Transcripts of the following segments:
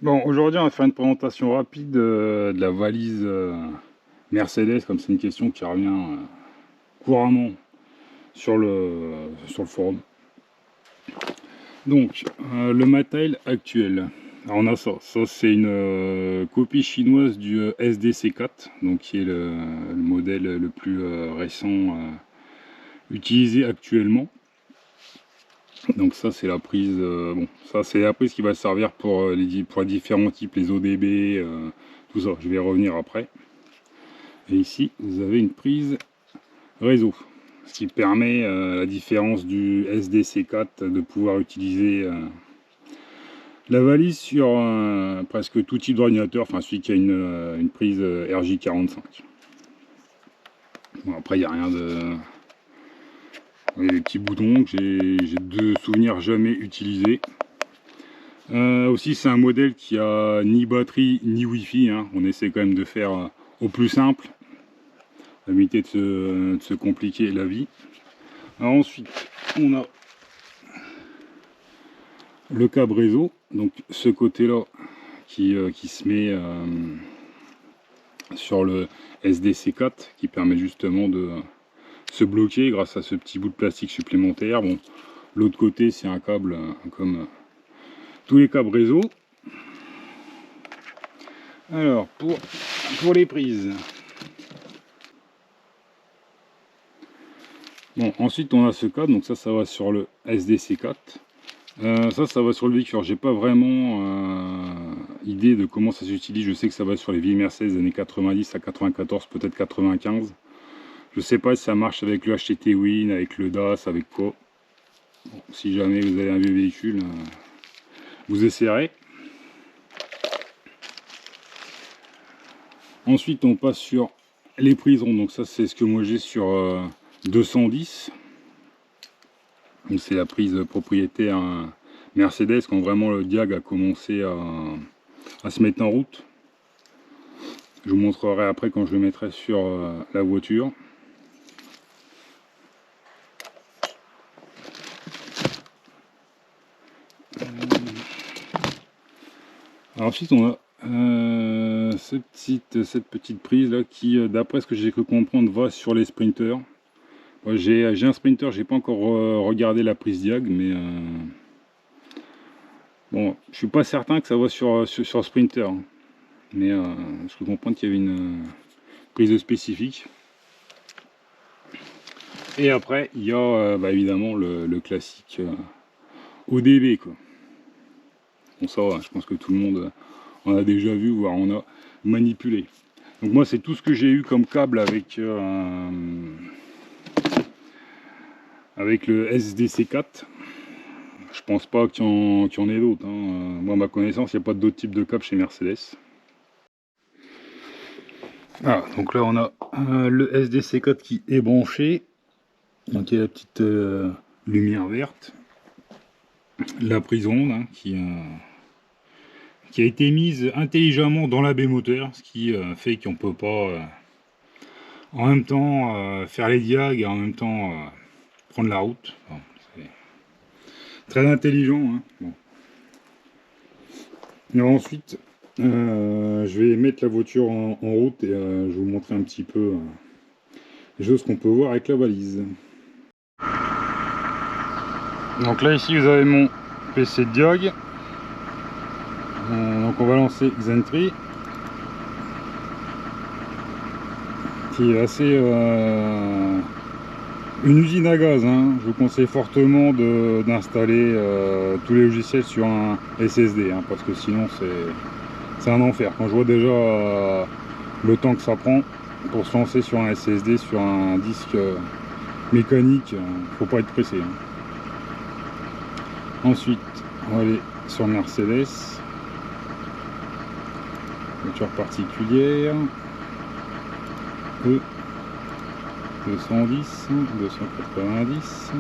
Bon, aujourd'hui, on va faire une présentation rapide de la valise Mercedes, comme c'est une question qui revient couramment sur le forum. Donc, le matériel actuel. Alors, on a ça. Ça, c'est une copie chinoise du SDC4, donc qui est le modèle le plus récent utilisé actuellement. Donc ça c'est la prise, bon ça c'est la prise qui va servir pour les différents types, les ODB, tout ça, je vais y revenir après. Et ici vous avez une prise réseau, ce qui permet, à la différence du SDC4, de pouvoir utiliser la valise sur presque tout type d'ordinateur, enfin celui qui a une prise RJ45. Bon, après il n'y a rien de... Il y a des petits boutons que j'ai de souvenirs jamais utilisés. Aussi c'est un modèle qui a ni batterie ni wifi, hein. On essaie quand même de faire au plus simple, éviter de se compliquer la vie. Alors ensuite on a le câble réseau, donc ce côté là qui se met sur le SDC4, qui permet justement de se bloquer grâce à ce petit bout de plastique supplémentaire. Bon, l'autre côté c'est un câble comme tous les câbles réseau. Alors pour les prises, bon, ensuite on a ce câble, donc ça va sur le SDC4. Ça va sur le véhicule. J'ai pas vraiment idée de comment ça s'utilise. Je sais que ça va sur les vieilles Mercedes des années 90 à 94, peut-être 95. Je sais pas si ça marche avec le HTT Win, avec le DAS, avec quoi. Bon, si jamais vous avez un vieux véhicule, vous essayerez. Ensuite on passe sur les prisons. Donc ça c'est ce que moi j'ai sur 210. Donc c'est la prise propriétaire Mercedes quand vraiment le diag a commencé à se mettre en route. Je vous montrerai après quand je le mettrai sur la voiture. Alors ensuite on a cette petite prise là qui, d'après ce que j'ai cru comprendre, va sur les sprinters. J'ai un sprinter, j'ai pas encore regardé la prise diag, mais bon, je suis pas certain que ça va sur sprinter, hein. Mais je peux comprendre qu'il y avait une prise spécifique. Et après il y a évidemment le classique ODB quoi. Bon ça je pense que tout le monde en a déjà vu, voire on a manipulé. Donc moi c'est tout ce que j'ai eu comme câble avec le SDC4. Je pense pas qu'il y en ait d'autres, hein. Moi à ma connaissance il n'y a pas d'autres types de câbles chez Mercedes. Ah, donc là on a le SDC4 qui est branché. Donc il y a la petite lumière verte. La prise ronde, hein, qui a été mise intelligemment dans la baie moteur, ce qui fait qu'on peut pas en même temps faire les diags et en même temps prendre la route. Bon, c'est très intelligent, hein. Bon. Et ensuite je vais mettre la voiture en route et je vais vous montrer un petit peu les choses qu'on peut voir avec la valise. Donc là ici vous avez mon PC de diag. Donc on va lancer Xentry, qui est assez une usine à gaz, hein. Je vous conseille fortement d'installer tous les logiciels sur un SSD, hein, parce que sinon c'est un enfer. Quand je vois déjà le temps que ça prend pour se lancer sur un SSD, sur un disque mécanique, faut pas être pressé, hein. Ensuite on va aller sur Mercedes, voiture particulière, E 210, 290.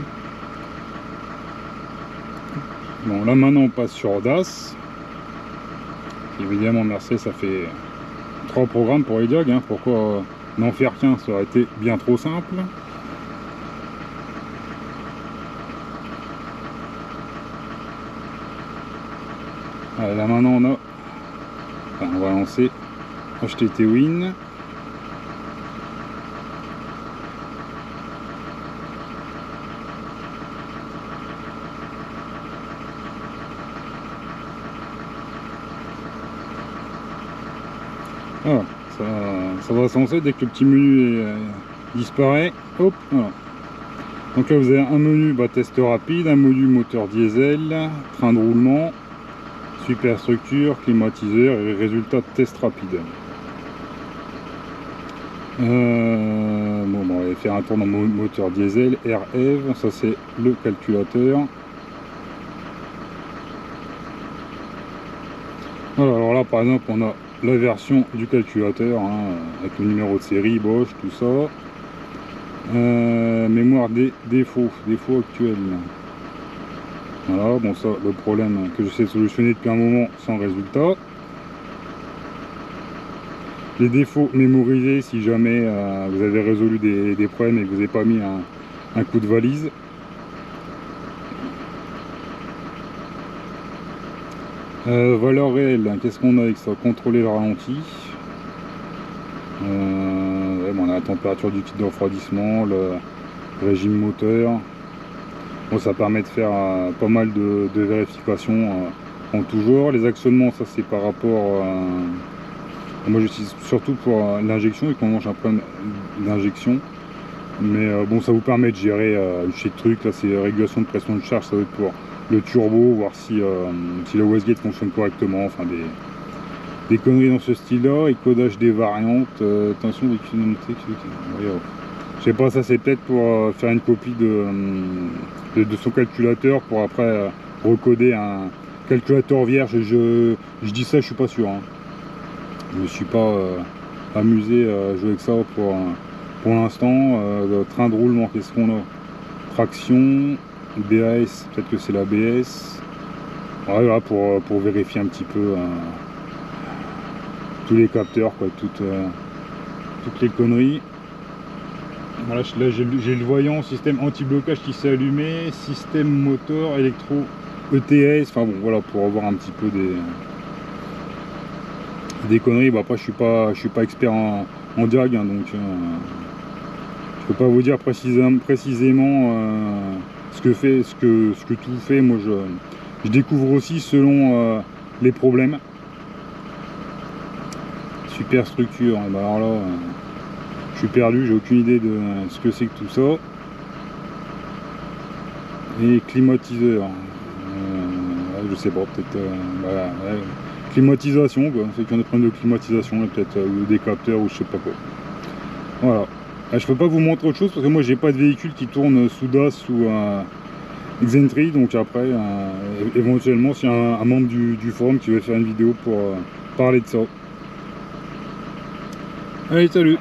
Bon là maintenant on passe sur DAS. Évidemment Mercedes ça fait 3 programmes pour les diags, hein. Pourquoi n'en faire qu'un, ça aurait été bien trop simple. Allez, là maintenant on a Enfin, on va lancer HTT Win. Voilà, ça va se lancer dès que le petit menu disparaît. Hop, voilà. Donc là vous avez un menu test rapide, un menu moteur diesel, train de roulement, superstructure, climatiseur et résultat de test rapide. Bon, on va faire un tour dans le moteur diesel, REV, ça c'est le calculateur. Voilà, alors là par exemple on a la version du calculateur, hein, avec le numéro de série, Bosch, tout ça. Mémoire des défauts actuels. Voilà, bon ça, le problème que j'essaie de solutionner depuis un moment sans résultat. Les défauts mémorisés si jamais vous avez résolu des problèmes et que vous n'avez pas mis un coup de valise. Valeur réelle, qu'est-ce qu'on a avec ça? Contrôler le ralenti. Ouais, bon, on a la température du kit de refroidissement, le régime moteur. Bon, ça permet de faire pas mal de vérifications en tout genre. Les actionnements, ça c'est par rapport moi j'utilise surtout pour l'injection et quand on mange un problème d'injection. Mais bon, ça vous permet de gérer chez le truc. Là c'est régulation de pression de charge, ça va être pour le turbo, voir si la wastegate fonctionne correctement, enfin des conneries dans ce style là. Et codage des variantes, attention des fundamentaux, je sais pas, ça c'est peut-être pour faire une copie de son calculateur pour après recoder un calculateur vierge. Je dis ça, je suis pas sûr, hein. Je me suis pas amusé à jouer avec ça pour l'instant. Train de roulement, qu'est-ce qu'on a? Traction, BAS, peut-être que c'est l'ABS. Voilà, pour vérifier un petit peu tous les capteurs, quoi, toutes les conneries. Voilà, là j'ai le voyant système anti-blocage qui s'est allumé, système moteur électro ETS, enfin bon voilà, pour avoir un petit peu des conneries. Bon, après je suis pas expert en diag, hein, donc je peux pas vous dire précisément ce que tout fait. Moi je découvre aussi selon les problèmes. Superstructure, bah alors là je suis perdu, j'ai aucune idée de ce que c'est que tout ça. Et climatiseur, je sais pas, peut-être voilà, ouais. Climatisation quoi, c'est qu'il y en a plein de climatisation, peut-être des capteurs ou je sais pas quoi. Voilà, je peux pas vous montrer autre chose parce que moi j'ai pas de véhicule qui tourne sous DAS ou Xentry, donc après éventuellement s'il y a un membre du forum qui veut faire une vidéo pour parler de ça. Allez, salut.